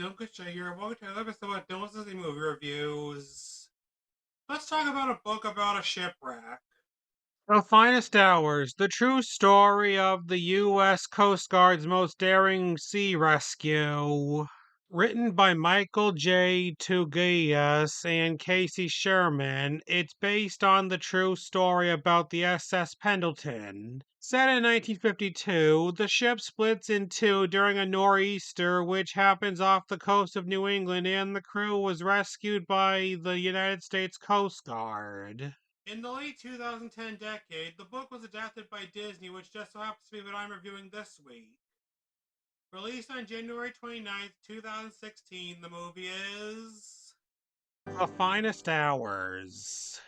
Dunkasha here. Welcome to another episode of Don't Disney Movie Reviews. Let's talk about a book about a shipwreck. The Finest Hours, the true story of the U.S. Coast Guard's most daring sea rescue. Written by Michael J. Tugias and Casey Sherman, it's based on the true story about the SS Pendleton. Set in 1952, the ship splits in two during a nor'easter which happens off the coast of New England, and the crew was rescued by the United States Coast Guard. In the late 2010 decade, the book was adapted by Disney, which just so happens to be what I'm reviewing this week. Released on January 29th, 2016, the movie is The Finest Hours.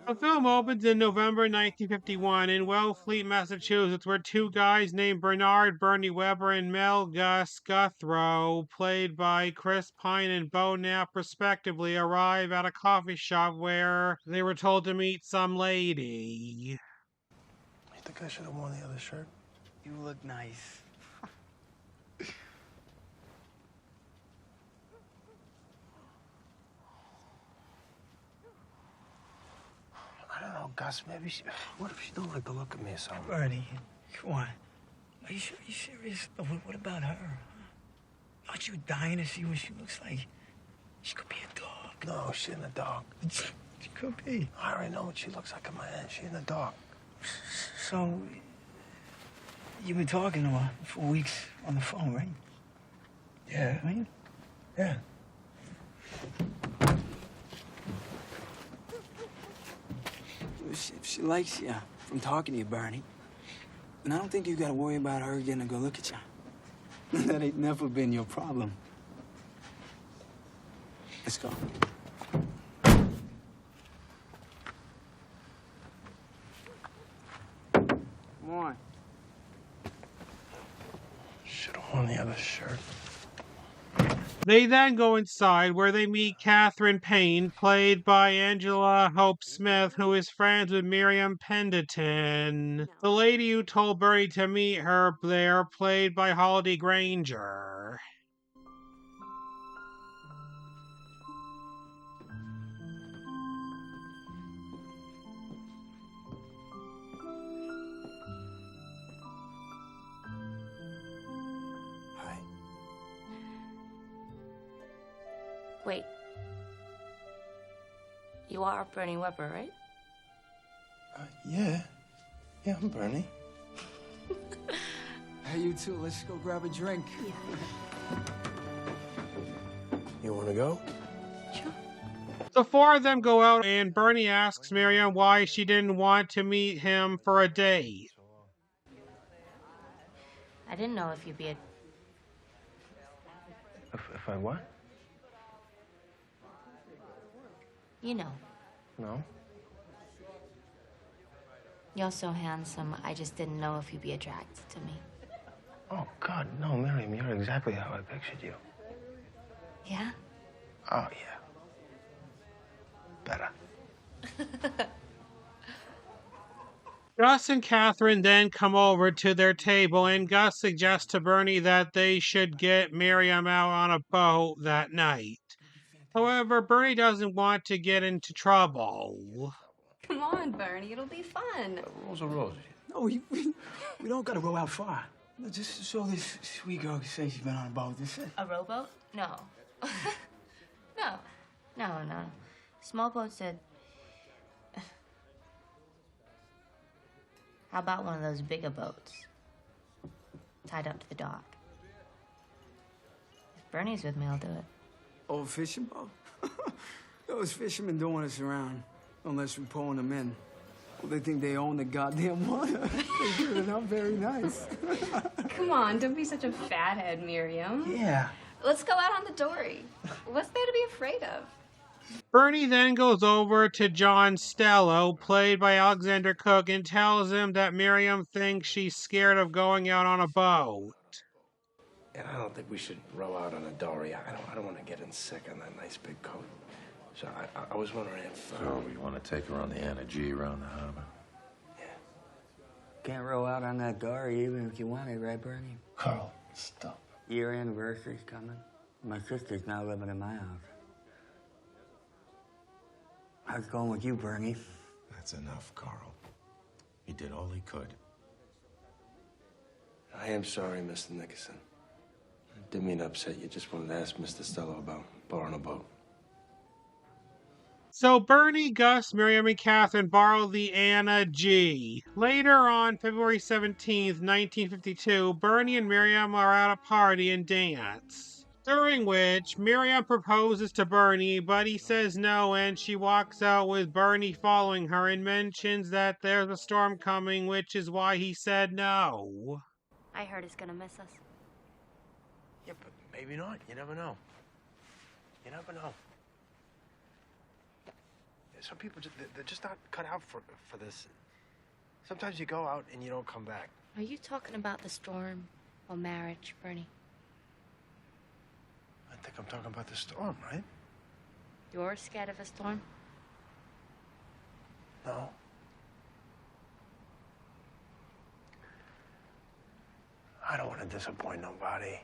The film opens in November 1951 in Wellfleet, Massachusetts, where two guys named Bernard Bernie Weber and Mel Gus Guthrow, played by Chris Pine and Bo Knapp respectively, arrive at a coffee shop where they were told to meet some lady. You think I should have worn the other shirt? You look nice. I don't know, Gus. Maybe she... What if she don't like the look of me or something? Bernie, come on. Are you sure? Are you serious? What about her? Aren't you dying to see what she looks like? She could be a dog. No, she in the dark. She could be. I already know what she looks like in my head. She in the dark. So, you've been talking to her for weeks on the phone, right? Yeah. Right? Yeah. If she likes you from talking to you, Bernie, and I don't think you gotta worry about her getting a good look at you. That ain't never been your problem. Let's go. Come on. Should have worn the other shirt. They then go inside where they meet Catherine Payne, played by Angela Hope Smith, who is friends with Miriam Pendleton. The lady who told Bernie to meet her there, played by Holiday Granger. Hi. Wait. You are Bernie Weber, right? Yeah. Yeah, I'm Bernie. Hey, you two, let's go grab a drink. You want to go? Sure. The four of them go out, and Bernie asks Miriam why she didn't want to meet him for a date. I didn't know if you'd be a... If I what? You know. No. You're so handsome, I just didn't know if you'd be attracted to me. Oh, God, no, Miriam. You're exactly how I pictured you. Yeah? Oh, yeah. Better. Gus and Catherine then come over to their table, and Gus suggests to Bernie that they should get Miriam out on a boat that night. However, Bernie doesn't want to get into trouble. Come on, Bernie, it'll be fun. Rules are rules. No, we don't gotta go out far. Just so this sweet girl can say she's been on a boat. That's it. A rowboat? No. No. Small boat said... How about one of those bigger boats? Tied up to the dock. If Bernie's with me, I'll do it. Oh, a fishing boat? Those fishermen don't want us around unless we're pulling them in. Well, they think they own the goddamn water. They're not very nice. Come on, don't be such a fathead, Miriam. Yeah. Let's go out on the dory. What's there to be afraid of? Bernie then goes over to John Stello, played by Alexander Cook, and tells him that Miriam thinks she's scared of going out on a boat. And I don't think we should row out on a dory. I don't want to get in sick on that nice big coat. So I was wondering if... So you want to take her on the Anna G around the harbor? Yeah. Can't row out on that dory even if you wanted, right, Bernie? Carl, stop. Year anniversary's coming. My sister's now living in my house. How's it going with you, Bernie? That's enough, Carl. He did all he could. I am sorry, Mr. Nickerson. I didn't mean to upset you. Just wanted to ask Mr. Stello about borrowing a boat. So Bernie, Gus, Miriam, and Catherine borrow the Anna G. Later on February 17th, 1952, Bernie and Miriam are at a party and dance. During which, Miriam proposes to Bernie, but he says no, and she walks out with Bernie following her and mentions that there's a storm coming, which is why he said no. I heard he's gonna miss us. Yeah, but maybe not. You never know. You never know. Some people, they're just not cut out for this. Sometimes you go out and you don't come back. Are you talking about the storm or marriage, Bernie? I think I'm talking about the storm, right? You're scared of a storm? No. I don't want to disappoint nobody.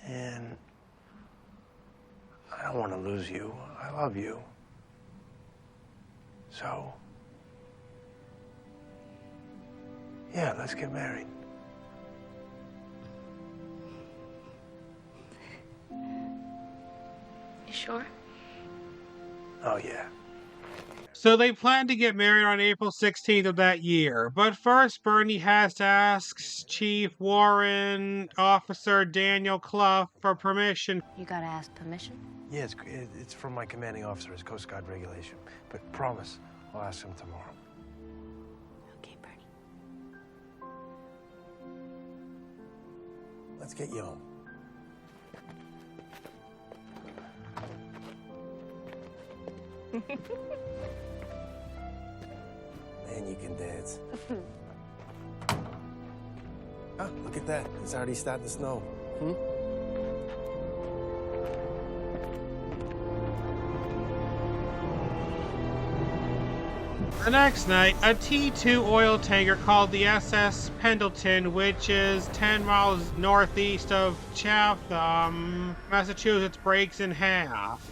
And I don't want to lose you. I love you. So, yeah, let's get married. You sure? Oh, yeah. So they plan to get married on April 16th of that year. But first, Bernie has to ask Chief Warrant Officer Daniel Clough for permission. You gotta ask permission? Yeah, it's from my commanding officer. It's Coast Guard regulation. But promise, I'll ask him tomorrow. Okay, Bernie. Let's get you home. Man, you can dance. Oh, look at that. It's already starting to snow. The next night, a T2 oil tanker called the SS Pendleton, which is 10 miles northeast of Chatham, Massachusetts, breaks in half.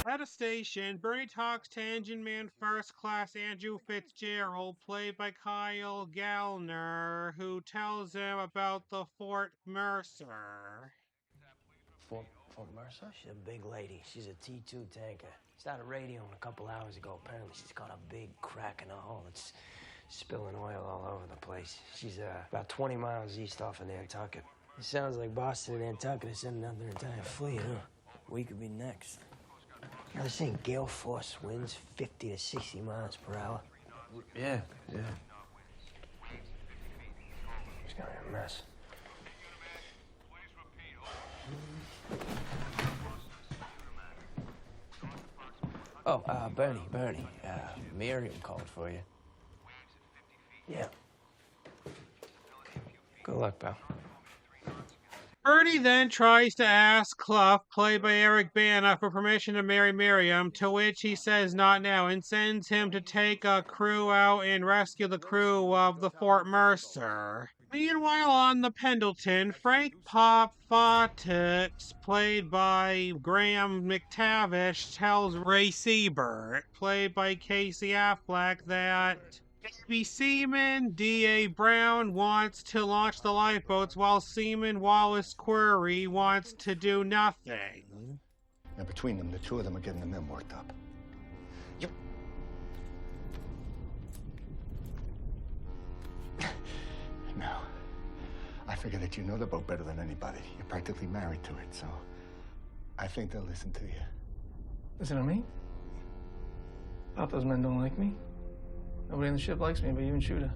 At a station, Bernie talks to Engine Man First Class Andrew Fitzgerald, played by Kyle Gallner, who tells him about the Fort Mercer. Fort Mercer? She's a big lady. She's a T2 tanker. Started radioing a couple hours ago. Apparently she's got a big crack in the hull. It's spilling oil all over the place. She's about 20 miles east off of Nantucket. It sounds like Boston and Nantucket are sending out their entire fleet, huh? We could be next. Now, they're saying gale force winds 50 to 60 miles per hour. Yeah. It's gonna be a mess. Oh, Bernie, Miriam called for you. Yeah. Good luck, pal. Bernie then tries to ask Clough, played by Eric Bana, for permission to marry Miriam, to which he says not now, and sends him to take a crew out and rescue the crew of the Fort Mercer. Meanwhile, on the Pendleton, Frank Pop Fottix, played by Graham McTavish, tells Ray Siebert, played by Casey Affleck, that Baby Seaman D.A. Brown wants to launch the lifeboats while Seaman Wallace Query wants to do nothing. Now, between them, the two of them are getting the men worked up. You... Now, I figure that you know the boat better than anybody. You're practically married to it, so I think they'll listen to you. Listen to me. Thought those men don't like me. Nobody on the ship likes me, but even Shooter.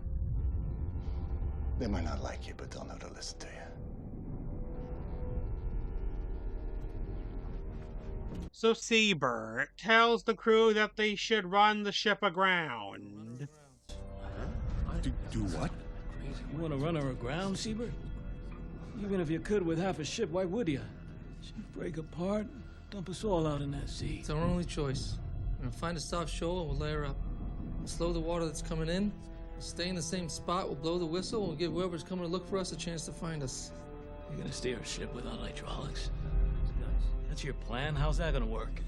They might not like you, but they'll know to listen to you. So Seabird tells the crew that they should run the ship aground. Do what? You want to run her aground, Siebert? Even if you could with half a ship, why would you? She'd break apart, dump us all out in that sea. It's our only choice. We're gonna find a soft shoal, we'll layer up. We'll slow the water that's coming in. We'll stay in the same spot, we'll blow the whistle, and we'll give whoever's coming to look for us a chance to find us. You're gonna steer a ship without hydraulics? That's your plan? How's that gonna work?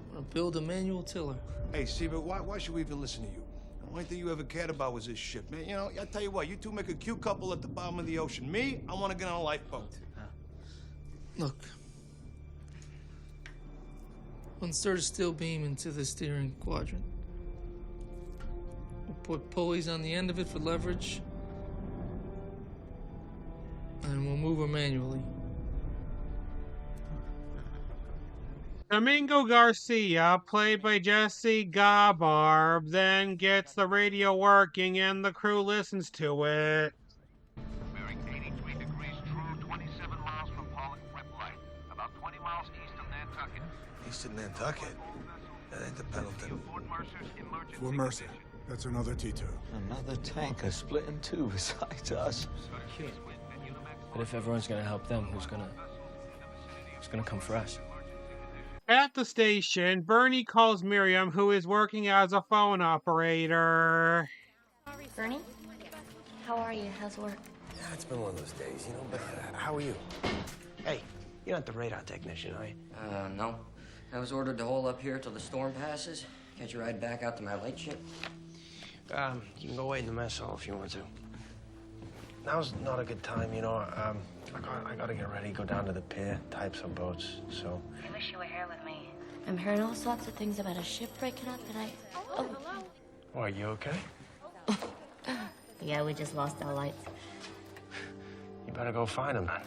We're gonna build a manual tiller. Hey, Siebert, why should we even listen to you? The only thing you ever cared about was this ship, man. You know, I tell you what, you two make a cute couple at the bottom of the ocean. Me, I want to get on a lifeboat. Look. Insert a steel beam into the steering quadrant. We'll put pulleys on the end of it for leverage. And we'll move her manually. Domingo Garcia, played by Jesse Gabarb, then gets the radio working and the crew listens to it. Bearing 83 degrees true, 27 miles from Pollock Ripley, about 20 miles east of Nantucket. East of Nantucket? That ain't the Pendleton. Fort Mercer. That's another T2. Another tanker split in two besides us. But if everyone's gonna help them, who's gonna come for us? At the station, Bernie calls Miriam, who is working as a phone operator. Bernie? How are you? How's work? Yeah, it's been one of those days, you know, but how are you? Hey, you're not the radar technician, are you? No. I was ordered to hole up here till the storm passes. Catch a ride back out to my light ship. You can go wait in the mess hall if you want to. Now's not a good time, you know. I gotta get ready, go down to the pier, type some boats, so... I wish you were here with me. I'm hearing all sorts of things about a ship breaking up, and I... Oh. Oh, are you okay? Yeah, we just lost our lights. You better go find them, then.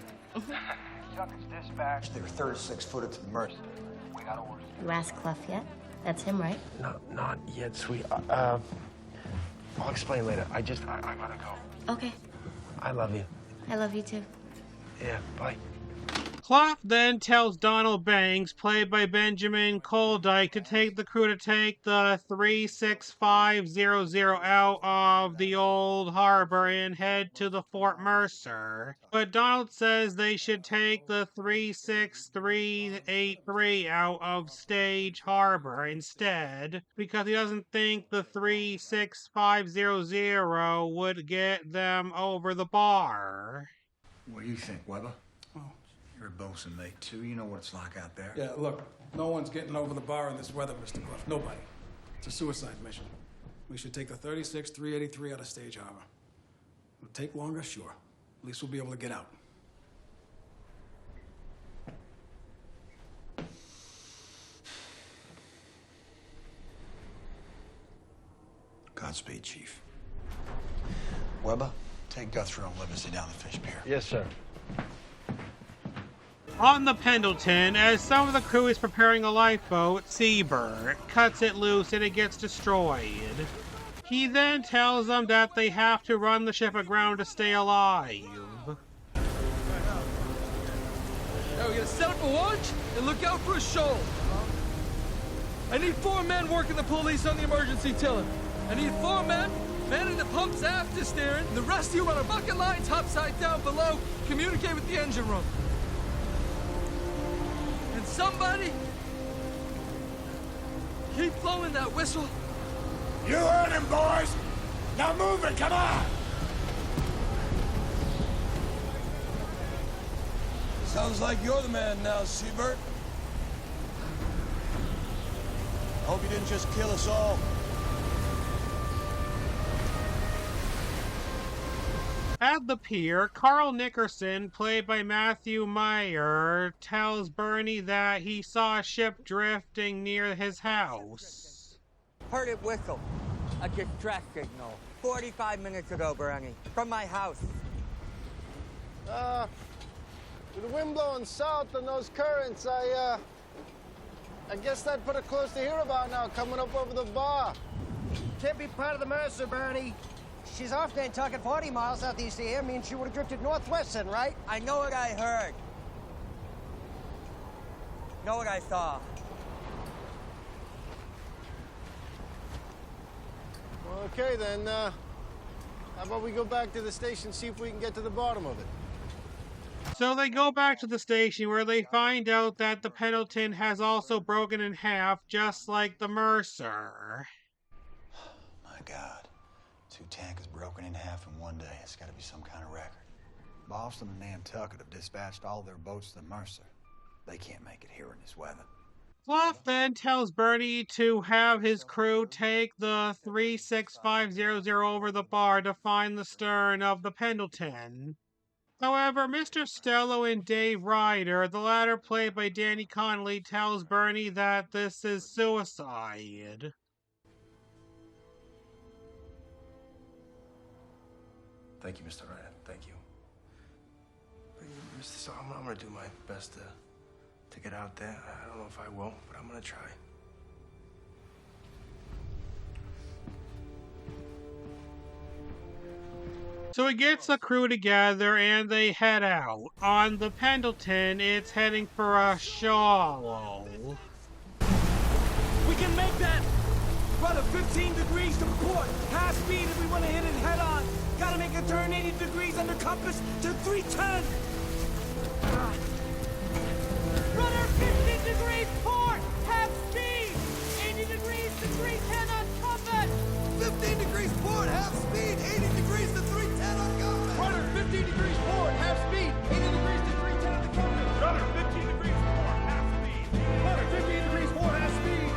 Suckers dispatched. They were 36-footer to the Mercer. We got orders. You asked Clough yet? That's him, right? No, not yet, sweet. I'll explain later. I gotta go. Okay. I love you. I love you, too. Yeah, bye. Clough then tells Donald Banks, played by Benjamin Coldyke, to take the crew to take the 36500 out of the old harbor and head to the Fort Mercer. But Donald says they should take the 36383 out of Stage Harbor instead, because he doesn't think the 36500 would get them over the bar. What do you think, Weber? You're a bosun, mate, too. You know what it's like out there. Yeah, look, no one's getting over the bar in this weather, Mr. Clough. Nobody. It's a suicide mission. We should take the 36383 out of Stage Harbor. It'll take longer, sure. At least we'll be able to get out. Godspeed, Chief. Weber, take Guthrie and Livesey down the fish pier. Yes, sir. On the Pendleton, as some of the crew is preparing a lifeboat, Seabird cuts it loose and it gets destroyed. He then tells them that they have to run the ship aground to stay alive. Now we're gonna set up a watch and look out for a shoal. I need 4 men working the pulleys on the emergency tiller. I need 4 men manning the pumps after steering, and the rest of you run a bucket line topside down below, communicate with the engine room. And somebody keep blowing that whistle. You heard him, boys! Now move it, come on! Sounds like you're the man now, Siebert. Hope you didn't just kill us all. At the pier, Carl Nickerson, played by Matthew Meyer, tells Bernie that he saw a ship drifting near his house. Heard it whistle. A distress signal. 45 minutes ago, Bernie. From my house. With the wind blowing south and those currents, I guess that put her close to hear about now, coming up over the bar. Can't be part of the Mercer, Bernie. She's off Nantucket 40 miles southeast of here. Means she would have drifted northwest then, right? I know what I heard. Know what I saw. Okay, then, how about we go back to the station, see if we can get to the bottom of it? So they go back to the station where they find out that the Pendleton has also broken in half, just like the Mercer. My God. 2 tankers broken in half in one day. It's got to be some kind of record. Boston and Nantucket have dispatched all their boats to the Mercer. They can't make it here in this weather. Fluff then tells Bernie to have his crew take the 36500 over the bar to find the stern of the Pendleton. However, Mr. Stello and Dave Ryder, the latter played by Danny Connolly, tells Bernie that this is suicide. Thank you, Mr. Ryder. Thank you. Mr. Starr, I'm gonna do my best to get out there. I don't know if I will, but I'm gonna try. So he gets the crew together and they head out. On the Pendleton, it's heading for a shallow. We can make that! Rudder 15 degrees to port. Half speed if we want to hit it head on. Gotta make a turn 80 degrees under compass to 310. Rudder 15 degrees port. Half speed. 80 degrees to 310 on compass. 15 degrees port, half speed, 80 degrees to 310 on compass. Rudder 15 degrees port, half speed, 80 degrees to 310 on the compass. Rudder 15 degrees port, half speed. Rudder 15 degrees port, half speed,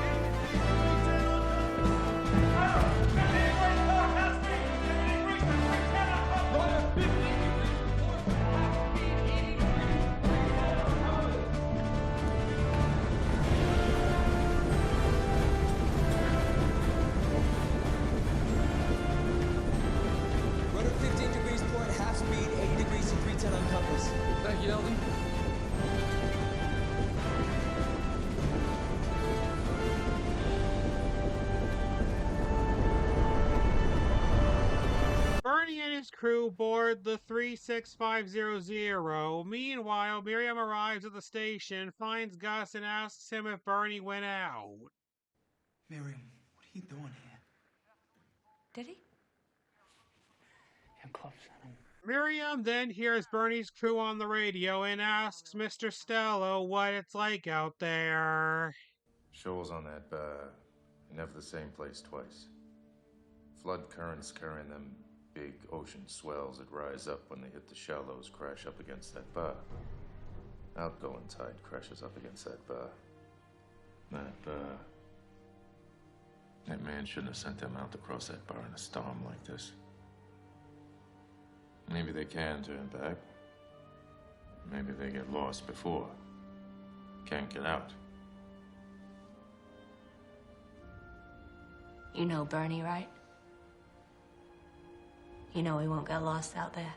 80 degrees to 310 on compass. Rudder 15 degrees port, half speed, 80 degrees to 310 on compass. Rudder 15 degrees port, half speed, 80 degrees to 310 on compass. Rudder 15 degrees port, half speed, 80 degrees to 310 on compass. Thank you, Eldon. Bernie and his crew board the 36500. Meanwhile, Miriam arrives at the station, finds Gus, and asks him if Bernie went out. Miriam, what are you doing here? Did he? Your club's on him. Miriam then hears Bernie's crew on the radio and asks Mr. Stello what it's like out there. Shoals on that bar, never the same place twice. Flood currents carrying them big ocean swells that rise up when they hit the shallows crash up against that bar. Outgoing tide crashes up against that bar. That man shouldn't have sent them out to cross that bar in a storm like this. Maybe they can turn back. Maybe they get lost before. Can't get out. You know Bernie, right? You know he won't get lost out there.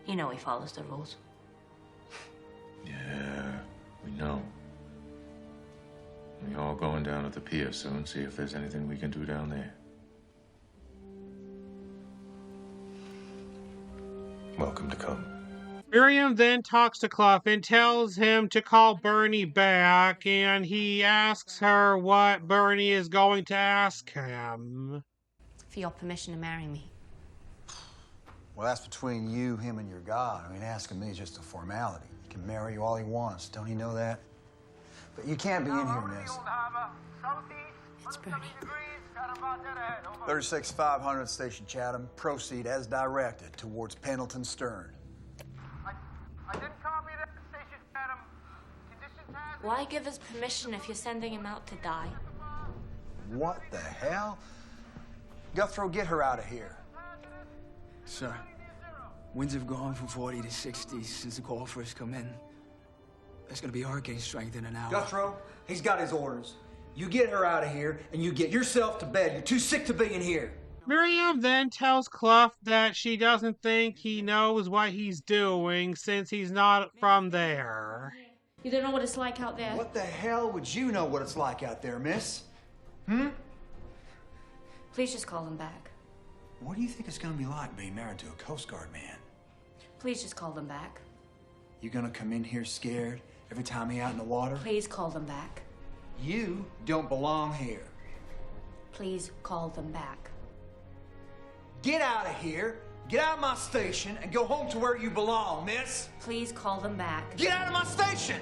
You know he follows the rules. Yeah, we know. We all going down at the pier soon, see if there's anything we can do down there. Welcome to come. Miriam then talks to Clough and tells him to call Bernie back, and he asks her what Bernie is going to ask him. For your permission to marry me. Well, that's between you, him, and your God. I mean, asking me is just a formality. He can marry you all he wants. Don't he know that? But you can't be in here, miss. It's Bernie. 36500 Station Chatham. Proceed as directed towards Pendleton Stern. I didn't copy that, Station Chatham. Conditions has... Why give us permission if you're sending him out to die? What the hell? Guthrow, get her out of here. Sir, winds have gone from 40 to 60 since the call first come in. There's gonna be hurricane strength in an hour. Guthrow, he's got his orders. You get her out of here, and you get yourself to bed. You're too sick to be in here. Miriam then tells Clough that she doesn't think he knows what he's doing since he's not from there. You don't know what it's like out there. What the hell would you know what it's like out there, miss? Please just call them back. What do you think it's gonna be like being married to a Coast Guard man? Please just call them back. You gonna come in here scared every time he out in the water? Please call them back. You don't belong here. Please call them back. Get out of here, get out of my station, and go home to where you belong, miss. Please call them back. Get out of my station!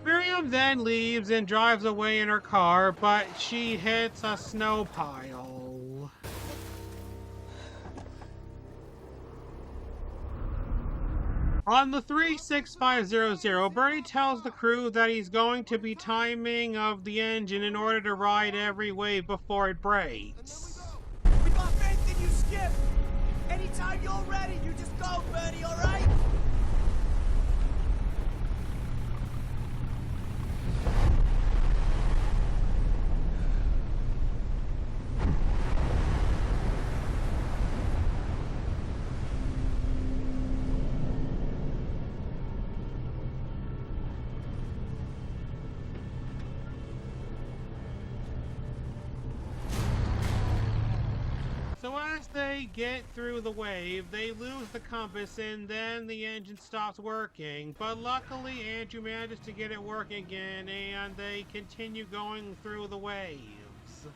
Miriam then leaves and drives away in her car, but she hits a snow pile. On the 36500, Bernie tells the crew that he's going to be timing of the engine in order to ride every wave before it breaks. We got faith in you, Skip. Anytime you're ready, you just go, Bernie, all right? So as they get through the wave, they lose the compass and then the engine stops working. But luckily, Andrew manages to get it working again and they continue going through the waves.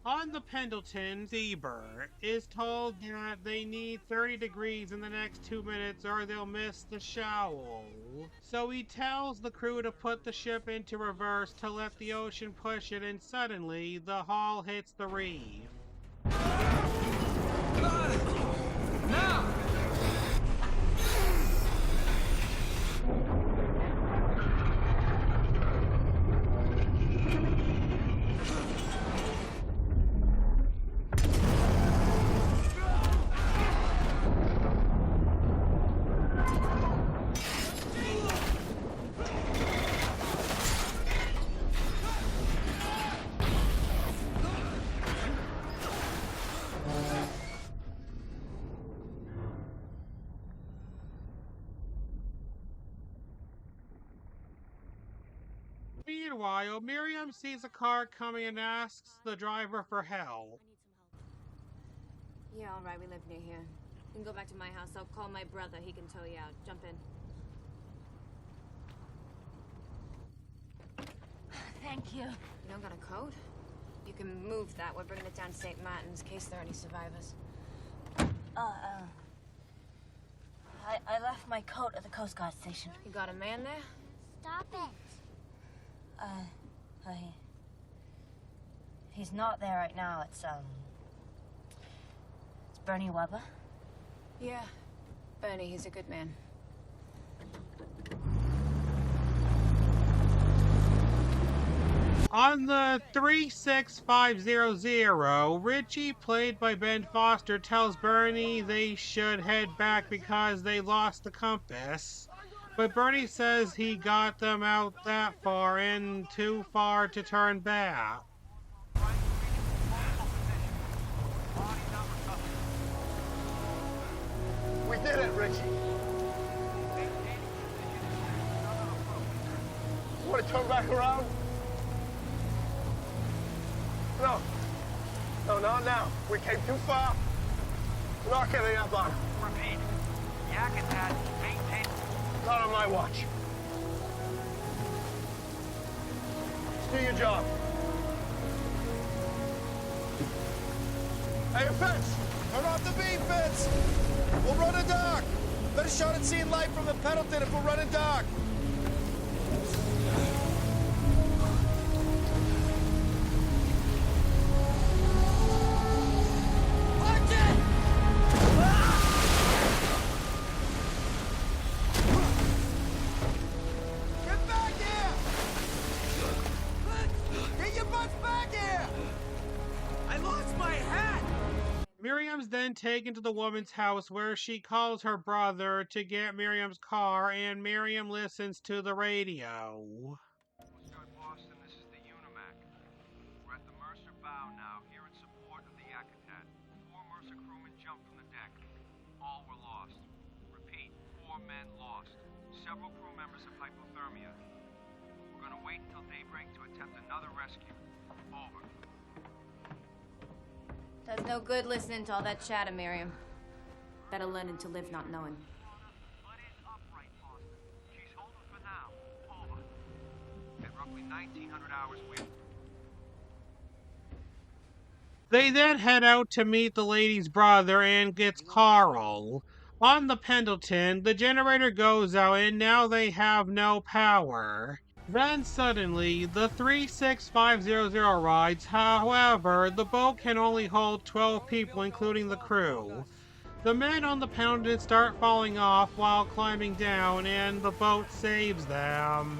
On the Pendleton, Seabird is told that they need 30 degrees in the next 2 minutes or they'll miss the shoal. So he tells the crew to put the ship into reverse to let the ocean push it, and suddenly the hull hits the reef. Now! Meanwhile, Miriam sees a car coming and asks the driver for help. Yeah, all right, we live near here. You can go back to my house. I'll call my brother. He can tow you out. Jump in. Thank you. You don't got a coat? You can move that. We're bringing it down to St. Martin's in case there are any survivors. I left my coat at the Coast Guard station. You got a man there? Stop it. He's not there right now. It's Bernie Weber. Yeah. Bernie, he's a good man. On the 36500, Richie, played by Ben Foster, tells Bernie they should head back because they lost the compass. But Bernie says he got them out that far and too far to turn back. We did it, Richie. You want to turn back around? No. No, not now. We came too far. We're not getting up on him. Repeat. Yak and Dad, maintain. Not on my watch. Just do your job. Hey, Fitz! Turn off the beam, Fitz! We'll run a dark. Better shot at seeing light from the Pendleton if we're running dark. Miriam's then taken to the woman's house where she calls her brother to get Miriam's car, and Miriam listens to the radio. Boston, this is the Unimac. We're at the Mercer bow now, here in support of the Yakutat. 4 Mercer crewmen jumped from the deck. All were lost. Repeat, 4 men lost. Several crew members have hypothermia. We're gonna wait until daybreak to attempt another rescue. Over. Does no good listening to all that chatter, Miriam. Better learning to live not knowing. She's holding for now. Over. At roughly 1900 hours wait. They then head out to meet the lady's brother, and it's Carl. On the Pendleton, the generator goes out and now they have no power. Then suddenly, the 36500 rides. However, the boat can only hold 12 people, including the crew. The men on the Pendleton start falling off while climbing down, and the boat saves them.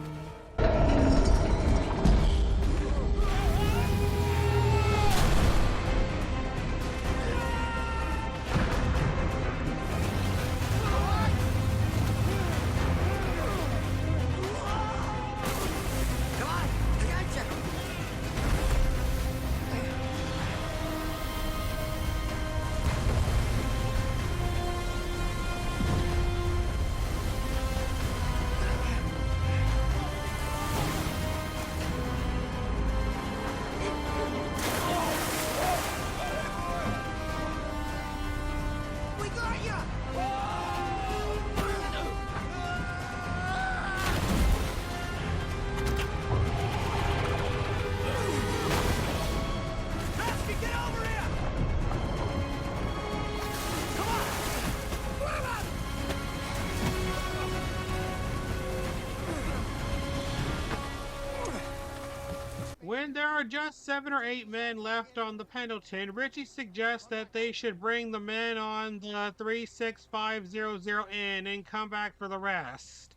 When there are just 7 or 8 men left on the Pendleton, Richie suggests that they should bring the men on the 36500 in and come back for the rest.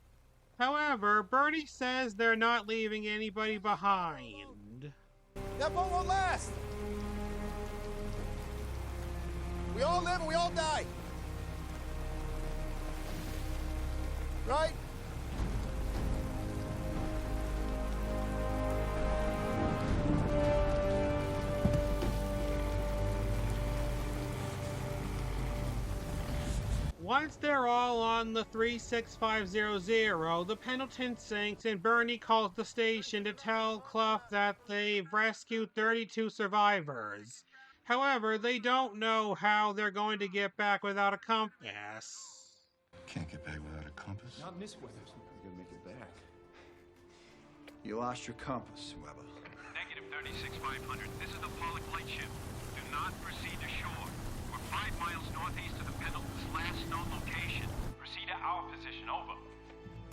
However, Bernie says they're not leaving anybody behind. That boat won't last! We all live and we all die. Right? Once they're all on the 36500, the Pendleton sinks and Bernie calls the station to tell Clough that they've rescued 32 survivors. However, they don't know how they're going to get back without a compass. Can't get back without a compass. Not in this weather. We're gonna make it back. You lost your compass, Weber. Negative 36,500. This is the Pollock lightship. Do not proceed to shore. We're 5 miles northeast of the Pendleton's last known location. Proceed to our position. Over.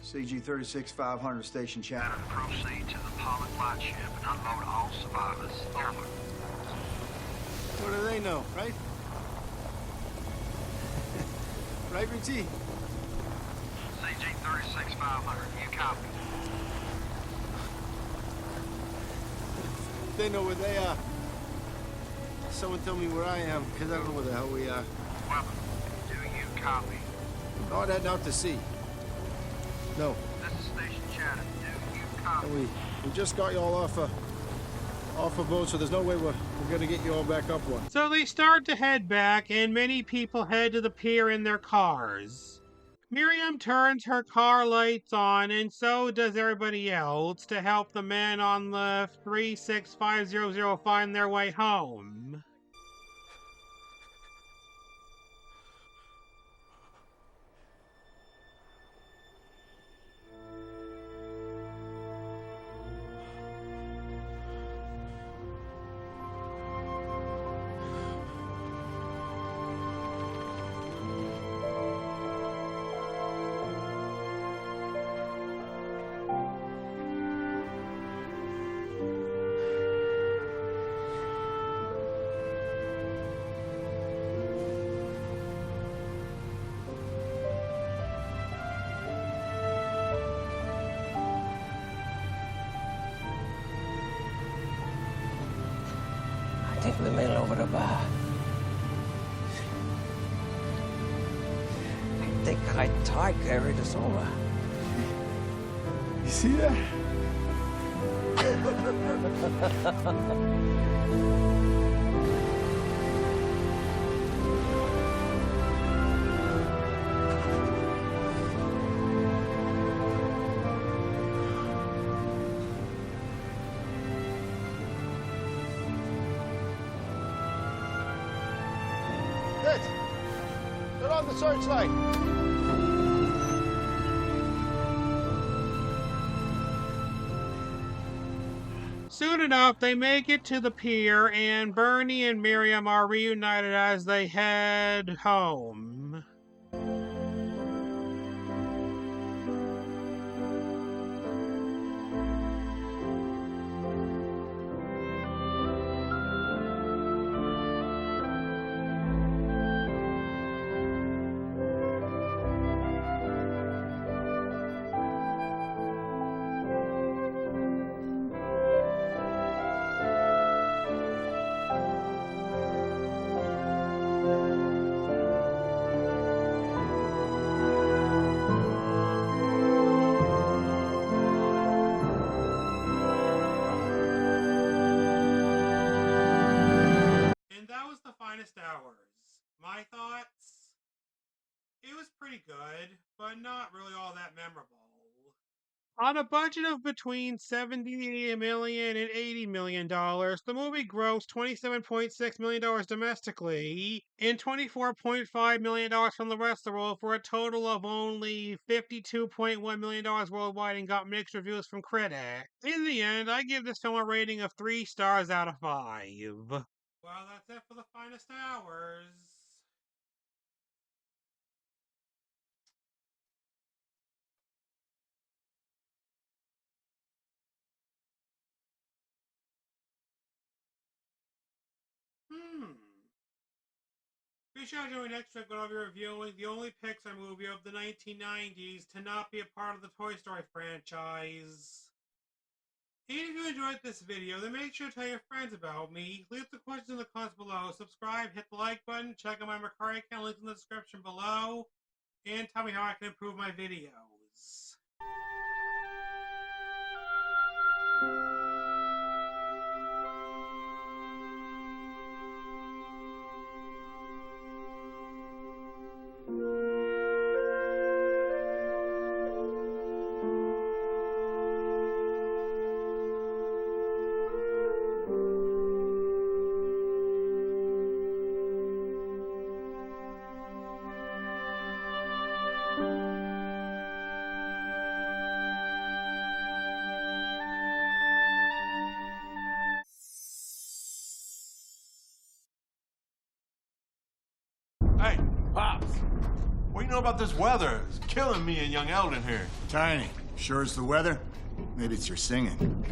CG 36500 station chatter. Proceed to the Pollock lightship and unload all survivors. Over. What do they know, right? Right, Richie? CG 36500. You copy. They know where they are. Someone tell me where I am, because I don't know where the hell we are. Weber, do you copy? Oh, that out to sea. No. This is station chatter. Do you copy? We just got you all off a boat, so there's no way we're gonna get you all back up one. So they start to head back, and many people head to the pier in their cars. Miriam turns her car lights on, and so does everybody else, to help the men on the 36500 find their way home. I think the men over the bar. think high tide carried us over. You see that? Ed, turn on the searchlight. Soon enough, they make it to the pier, and Bernie and Miriam are reunited as they head home. Finest hours. My thoughts? It was pretty good, but not really all that memorable. On a budget of between $70 million and $80 million, the movie grossed $27.6 million domestically and $24.5 million from the rest of the world for a total of only $52.1 million worldwide and got mixed reviews from critics. In the end, I give this film a rating of 3 stars out of 5. Well, that's it for the finest hours. Be sure to join next week when I'll be reviewing the only Pixar movie of the 1990s to not be a part of the Toy Story franchise. And if you enjoyed this video, then make sure to tell your friends about me. Leave the questions in the comments below. Subscribe, hit the like button, check out my Mercari account, links in the description below, and tell me how I can improve my videos. Hey, Pops. What do you know about this weather? It's killing me and young Eldon here. Tiny, sure it's the weather? Maybe it's your singing.